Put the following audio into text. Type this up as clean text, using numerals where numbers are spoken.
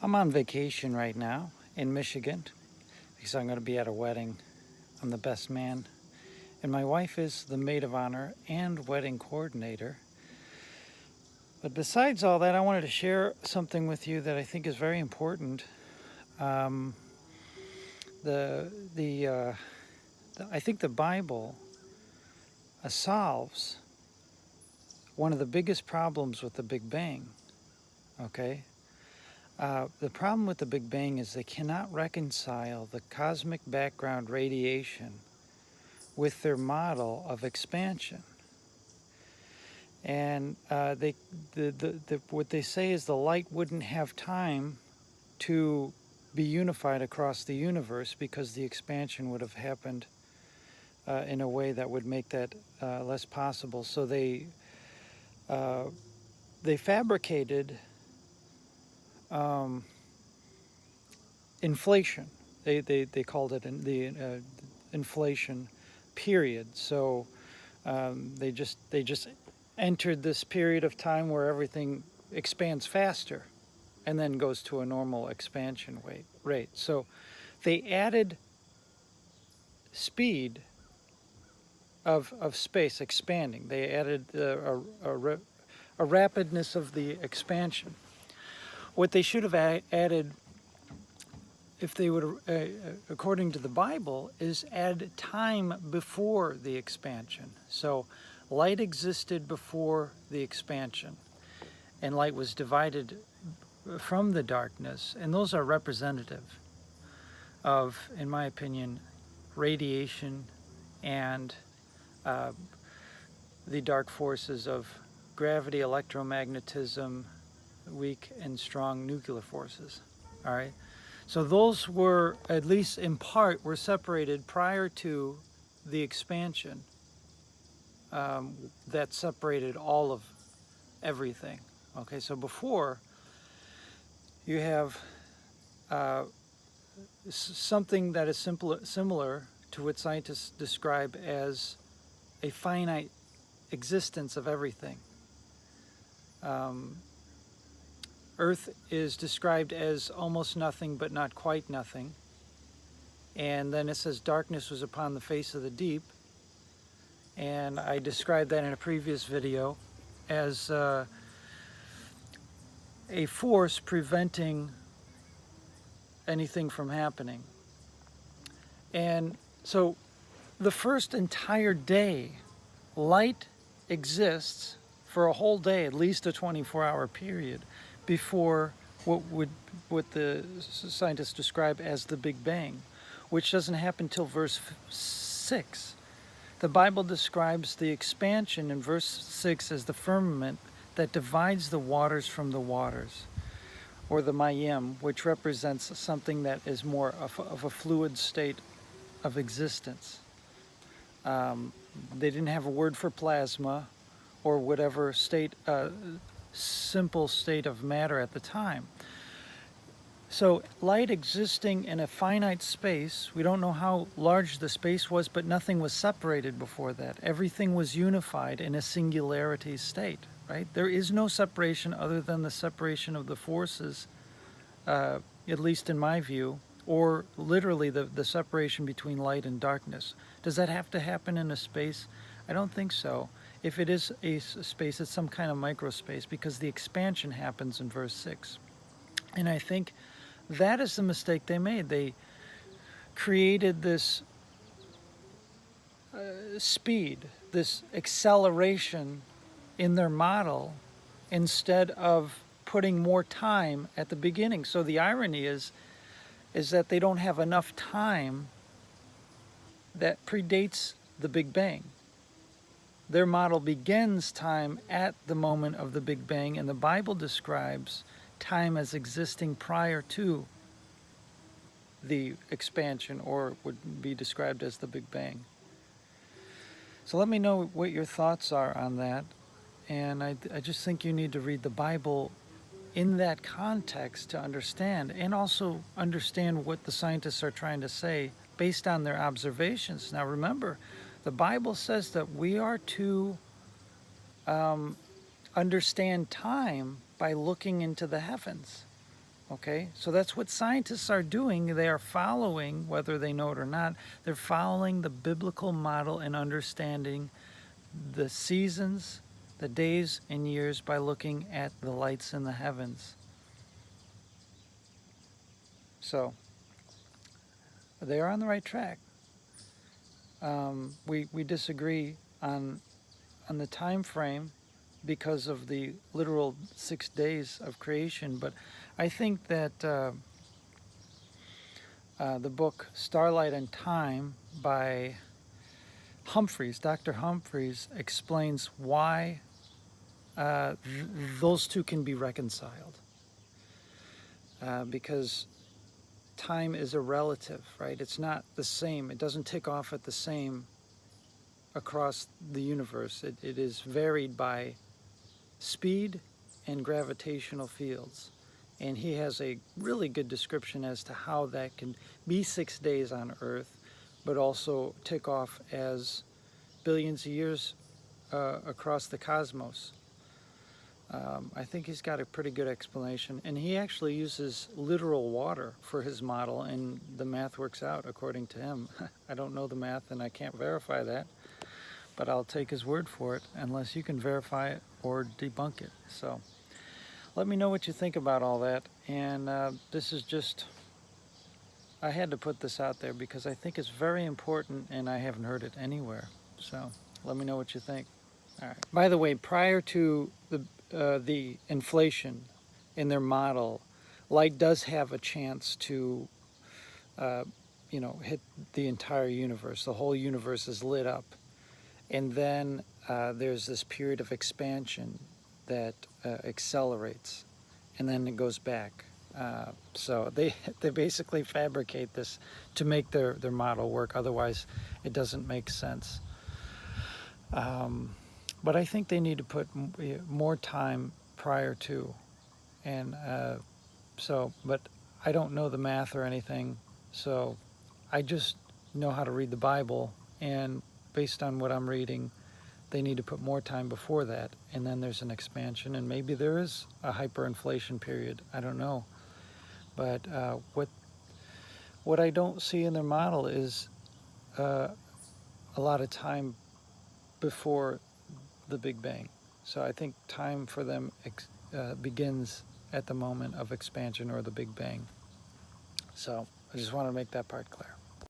I'm on vacation right now in Michigan because I'm going to be at a wedding. I'm the best man, and my wife is the maid of honor and wedding coordinator. But besides all that, I wanted to share something with you that I think is very important. Um, the, the, uh, I think the Bible solves one of the biggest problems with the Big Bang. Okay, the problem with the Big Bang is they cannot reconcile the cosmic background radiation with their model of expansion. And what they say is the light wouldn't have time to be unified across the universe because the expansion would have happened in a way that would make that less possible. So they fabricated inflation. They called it the inflation period. So they just entered this period of time where everything expands faster and then goes to a normal expansion rate. So they added speed of space expanding. They added a rapidness of the expansion. What they should have added, if they would, according to the Bible, is add time before the expansion. So light existed before the expansion, and light was divided from the darkness, and those are representative of, in my opinion, radiation and the dark forces of gravity, electromagnetism, weak and strong nuclear forces. All right. So those were, at least in part, were separated prior to the expansion that separated all of everything. Okay, so before you have something that is similar to what scientists describe as a finite existence of everything. Earth is described as almost nothing but not quite nothing. And then it says darkness was upon the face of the deep. And I described that in a previous video as a force preventing anything from happening. And so the first entire day, light exists for a whole day, at least a 24-hour period, before what the scientists describe as the Big Bang, which doesn't happen till verse 6. The Bible describes the expansion in verse 6 as the firmament that divides the waters from the waters, or the mayim, which represents something that is more of a fluid state of existence. They didn't have a word for plasma or whatever simple state of matter at the time. So light existing in a finite space, we don't know how large the space was, but nothing was separated before that. Everything was unified in a singularity state, right? There is no separation other than the separation of the forces, at least in my view, or literally the separation between light and darkness. Does that have to happen in a space? I don't think so. If it is a space, it's some kind of microspace, because the expansion happens in verse 6. And I think that is the mistake they made. They created this speed, this acceleration in their model instead of putting more time at the beginning. So the irony is that they don't have enough time that predates the Big Bang. Their model begins time at the moment of the Big Bang, and the Bible describes time as existing prior to the expansion, or would be described as the Big Bang. So let me know what your thoughts are on that. And I just think you need to read the Bible in that context to understand, and also understand what the scientists are trying to say based on their observations. Now remember, the Bible says that we are to understand time by looking into the heavens. Okay, so that's what scientists are doing. They are following, whether they know it or not, they're following the biblical model and understanding the seasons, the days and years by looking at the lights in the heavens. So they are on the right track. We disagree on the time frame because of the literal 6 days of creation, but I think that the book Starlight and Time by Dr. Humphreys, explains why those two can be reconciled. Because time is a relative, right? It's not the same. It doesn't tick off at the same across the universe. It is varied by speed and gravitational fields. And he has a really good description as to how that can be 6 days on Earth, but also tick off as billions of years across the cosmos. I think he's got a pretty good explanation, and he actually uses literal water for his model, and the math works out according to him. I don't know the math, and I can't verify that, but I'll take his word for it unless you can verify it or debunk it. So let me know what you think about all that, and this is just, I had to put this out there because I think it's very important, and I haven't heard it anywhere. So let me know what you think. All right. By the way, prior to the inflation in their model, light does have a chance to, hit the entire universe. The whole universe is lit up, and then there's this period of expansion that accelerates, and then it goes back. So they basically fabricate this to make their model work. Otherwise, it doesn't make sense. But I think they need to put more time prior to, and but I don't know the math or anything, so I just know how to read the Bible, and based on what I'm reading, they need to put more time before that, and then there's an expansion, and maybe there is a hyperinflation period. I don't know, but what I don't see in their model is a lot of time before the Big Bang. So I think time for them begins at the moment of expansion or the Big Bang. So I just want to make that part clear.